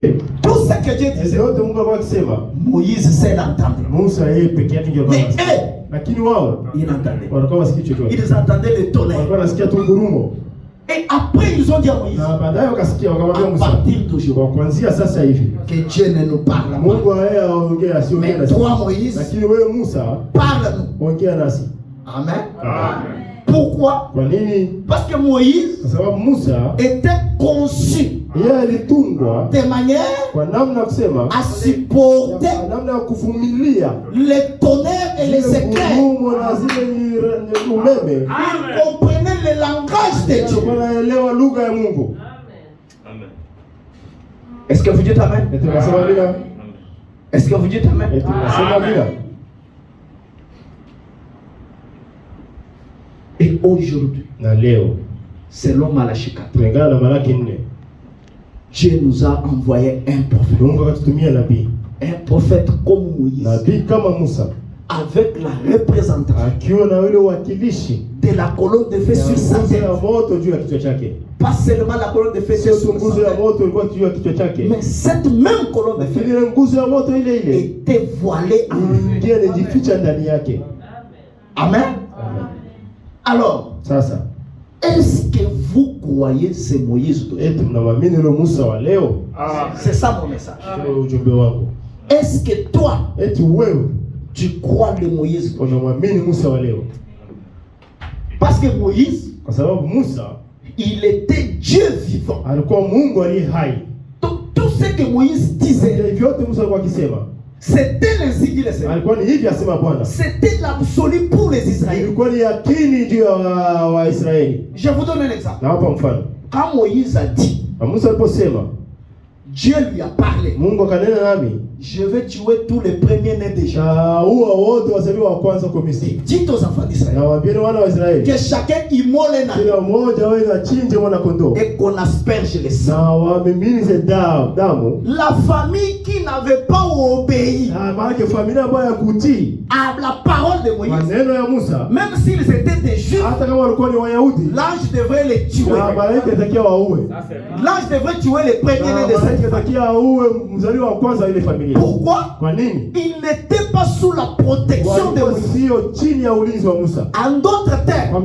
Tout ce que Dieu disait, Moïse sait l'entendre. Mais ils n'entendaient. Ils entendaient le tonnerre. Et après ils ont dit à Moïse, à partir d'aujourd'hui, que Dieu ne nous parle pas. Mais toi Moïse, parle-nous. Amen. Pourquoi? Parce que Moïse était conçu de manière à supporter les tonnerres et les éclairs. Il comprenait le langage de Dieu. Est-ce que vous dites Amen? Est-ce que vous dites Amen? Et aujourd'hui, selon Malachie 4, Dieu nous a envoyé un prophète. Un prophète comme Moïse. Avec la représentation de la colonne de feu sur sa tête. Pas seulement la colonne de feu sur sa tête, mais cette même colonne de feu était voilée en lui. Amen. Alors, est-ce que vous croyez c'est Moïse d'aujourd'hui? C'est ça mon message. Est-ce que toi, tu crois le Moïse? Parce que Moïse, il était Dieu vivant. Tout ce que Moïse disait, c'était les idées. C'était l'absolu pour les Israéliens. Je vous donne un exemple. Quand Moïse a dit, Dieu lui a parlé, je vais tuer tous les premiers-nés des gens. Dites aux enfants d'Israël que chacun immole un agneau et qu'on asperge les sangs. La famille qui n'avait pas obéi à la parole de Moïse, même s'ils étaient des Juifs, l'ange devrait les tuer. L'ange devrait tuer les premiers-nés de cette famille. Pourquoi? Il n'était pas sous la protection de Moïse. En d'autres termes,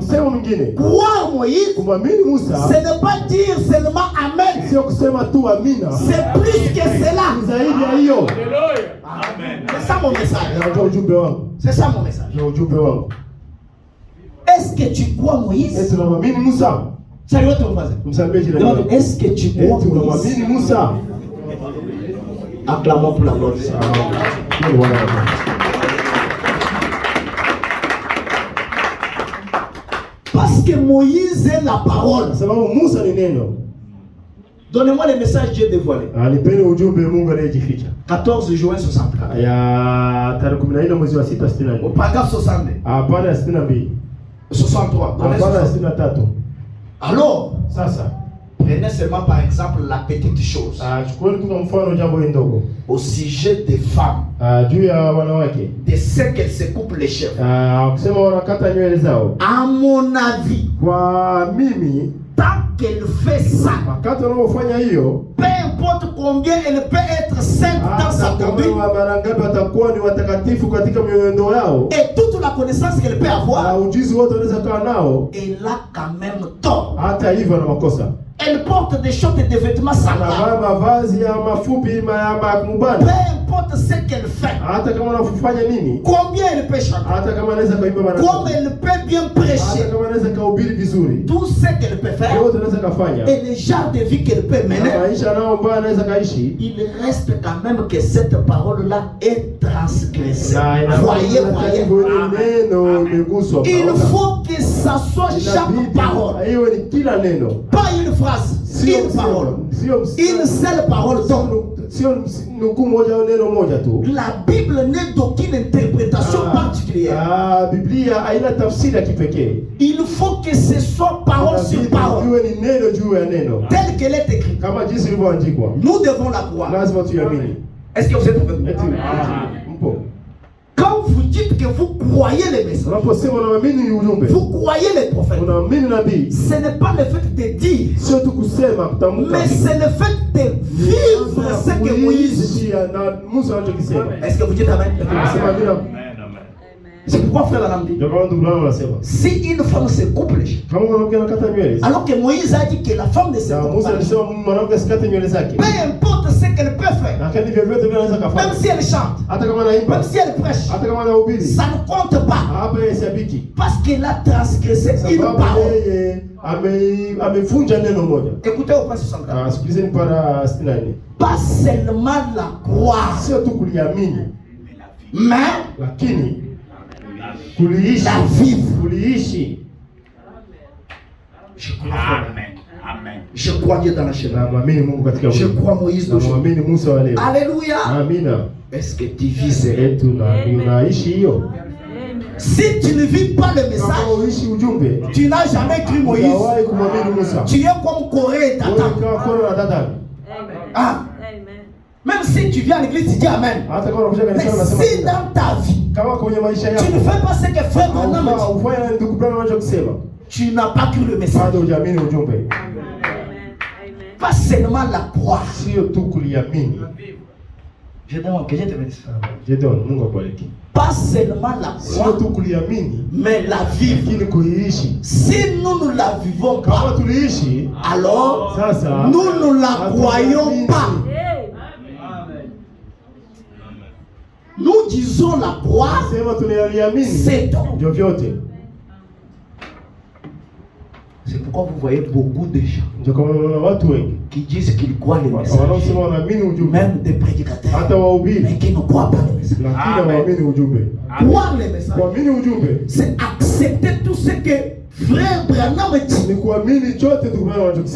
croire Moïse, ce n'est pas dire seulement Amen. C'est plus que cela. C'est ça mon message. C'est ça mon message. Est-ce que tu crois Moïse? Salut à ton voisin. Est-ce que tu crois Moïse? Acclamons pour la gloire. Parce que Moïse est la parole. Donnez-moi le message Dieu dévoilé. 14 juin 64. Au paragraphe 62. 63. Alors, prenez seulement par exemple la petite chose. Au sujet des femmes, de ce qu'elles se coupent les cheveux. À mon avis, tant qu'elle fait ça, peu importe combien elle peut être sainte dans sa conduite, et toute la connaissance qu'elle peut avoir, elle a quand même tort. Elle porte des shorts et des vêtements semblables. Peu importe ce qu'elle fait, combien elle peut chanter, comme elle peut bien prêcher, tout ce qu'elle peut faire, et le genre de vie qu'elle peut mener, il reste quand même que cette parole-là est transgressée. Voyez. Il faut que ça soit chaque parole. Pas une phrase, une parole. Une seule parole. La Bible n'est d'aucune interprétation particulière. Il faut que ce soit parole sur parole, telle qu'elle est écrite. Nous devons la croire. Est-ce que vous êtes avec moi? Quand vous dites que vous croyez les messages, vous croyez les prophètes, ce n'est pas le fait de dire, mais c'est le fait de vivre ce que Moïse dit. Est-ce que vous dites amen? C'est pourquoi frère Alam dit, si une femme se coupe les cheveux, alors que Moïse a dit que la femme ne se coupe pas, peu importe ce qu'elle peut faire, même si elle chante, même si elle prêche, ça ne compte pas, parce qu'elle a transgressé une parole. Écoutez au passage 64. Pas seulement la croire, mais la vivre. Je crois Dieu dans la chair. Je crois Moïse dans la chair. Alléluia. Est-ce que tu vis ça? Si tu ne vis pas le message, tu n'as jamais cru Moïse. Tu es comme Corée et Datan. Ah. Même si tu viens à l'église, tu dis amen. Mais si dans ta vie, tu ne fais pas ce que frère Branham dit, tu n'as pas cru le message. Pas seulement la croix. Je demande que je te bénisse. Pas seulement la croix, mais la vivre. Si nous ne la vivons pas, alors nous ne la croyons pas. Nous disons la croix, c'est tout. C'est pourquoi vous voyez beaucoup de gens qui disent qu'ils croient les messages, même des prédicateurs, mais qui ne croient pas les messages. Croire les messages, c'est accepter tout ce que frère Branham dit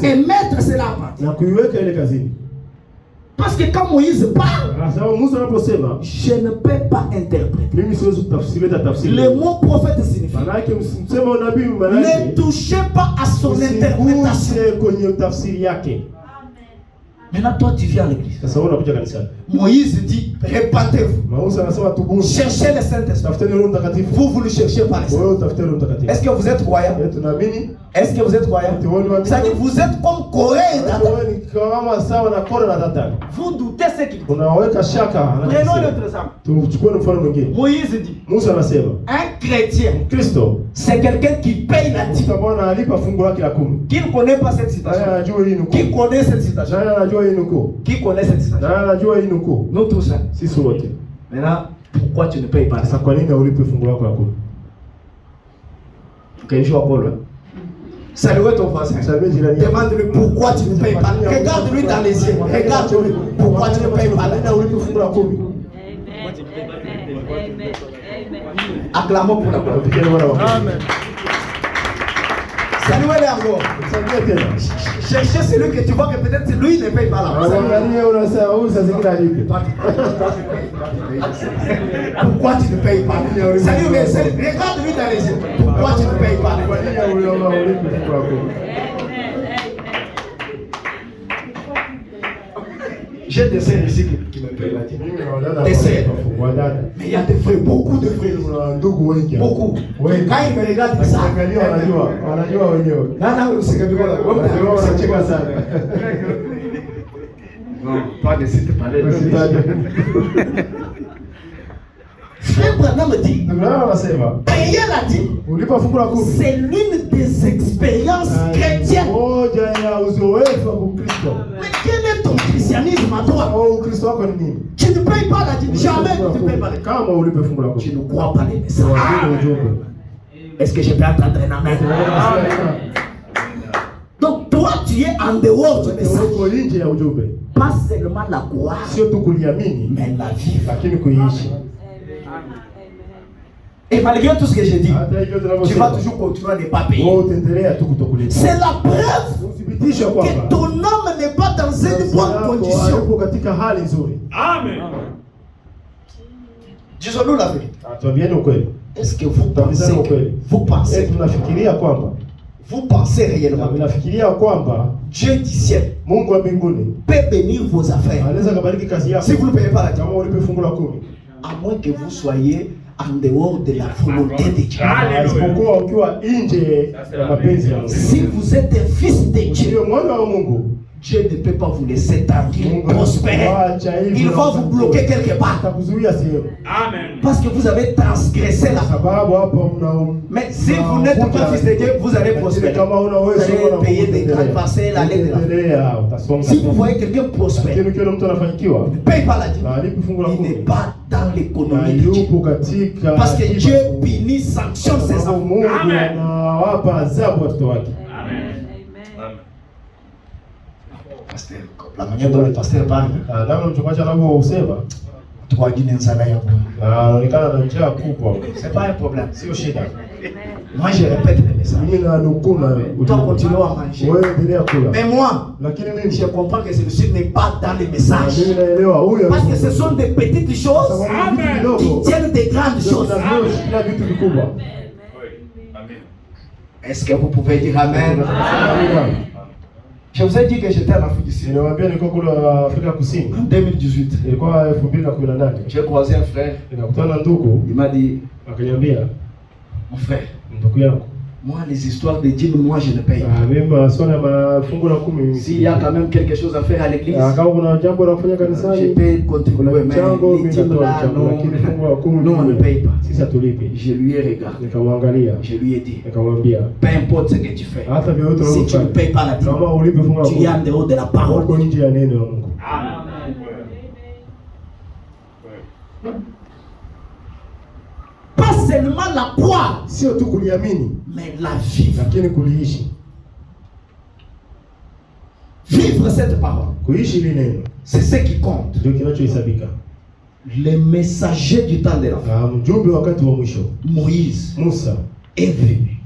et mettre cela en pratique. Parce que quand Moïse parle, je ne peux pas interpréter. Le mot prophète signifie ne touchez pas à son interprétation. Maintenant, toi, tu viens à l'église. Moïse dit répandez-vous. Cherchez le Saint-Esprit. Vous le cherchez par les saints. Est-ce que vous êtes croyant? Est-ce que vous êtes croyant? C'est-à-dire que vous êtes comme Corée et Datan. Vous doutez ce qu'il dit. Prenons notre exemple. Moïse dit un chrétien, c'est quelqu'un qui paye la dîme. Qui ne connaît pas cette citation? Qui connaît cette citation? Qui connaît cette citation? Nous tous. Maintenant, pourquoi tu ne payes pas ça? Ok, je vois Paul. Salut ton voisin. Demande-lui pourquoi tu ne payes pas. Regarde-lui dans les yeux. Regarde-lui pourquoi tu ne payes pas. Acclamons pour la gloire. Amen. Salut encore. Cherchez celui que tu vois que peut-être lui ne paye pas la. Pourquoi tu ne payes pas? Salut, regarde-lui dans les yeux. Pourquoi tu ne payes pas? J'ai des sœurs ici qui me payent la dîme. Des sœurs. Mais il y a des frères, beaucoup de frères. Beaucoup. Quand ils me regardent, ils savent. Non, pas de site parler. Frère Branham me dit, payer la dîme, c'est l'une des expériences chrétiennes. Mais quel est ton christianisme à toi? Tu ne payes pas la dîme, jamais tu ne payes pas la dîme. Tu ne crois pas les messages. Est-ce que je peux entendre un amen? Donc toi tu es en dehors du message. Pas seulement la croix, mais la vivre. Et malgré tout ce que j'ai dit, tu vas toujours continuer à ne pas payer. C'est la preuve que ton âme n'est pas dans une bonne condition. Amen. Disons-nous la vérité. Est-ce que vous pensez réellement Dieu du ciel peut bénir vos affaires si vous ne payez pas la dîme? À moins que vous soyez en dehors de la volonté de Dieu. Isipokuwa ukiwa nje ya mapenzi ya Mungu. Si vous êtes un fils de Dieu, mwana wa Mungu, Dieu ne peut pas vous laisser tranquille, prospérer. Il va vous bloquer quelque part. Amen. Parce que vous avez transgressé la foi. Mais si vous n'êtes pas fils de Dieu, vous allez prospérer. Vous allez payer des grandes parcelles, aller de là. Si vous voyez quelqu'un prospérer, il ne paye pas la dîme. Il n'est pas dans l'économie de Dieu. Parce que Dieu punit, sanctionne ses enfants. Amen. Pasteur, la manière dont le pasteur parle, c'est pas un problème. Moi je répète les messages. Toi continue à manger. Mais moi, je comprends que celui-ci n'est pas dans les messages. Parce que ce sont des petites choses qui tiennent des grandes choses. Est-ce que vous pouvez dire Amen? Je vous ai dit que j'étais en Afrique du Sud. En 2018. J'ai croisé un frère. Il m'a dit, mon frère, moi les histoires de dîmes, moi je ne paye pas. S'il y a quand même quelque chose à faire à l'église, je peux contribuer, mais les dîmes là, non, on ne paye pas. Je lui ai regardé, je lui ai dit, peu importe ce que tu fais, si tu ne payes pas la dîme, tu es en dehors de la parole. Pas seulement la croire, mais la vivre. Vivre cette parole, c'est ce qui compte. Le messager du temps de la fin, Moïse, est venu.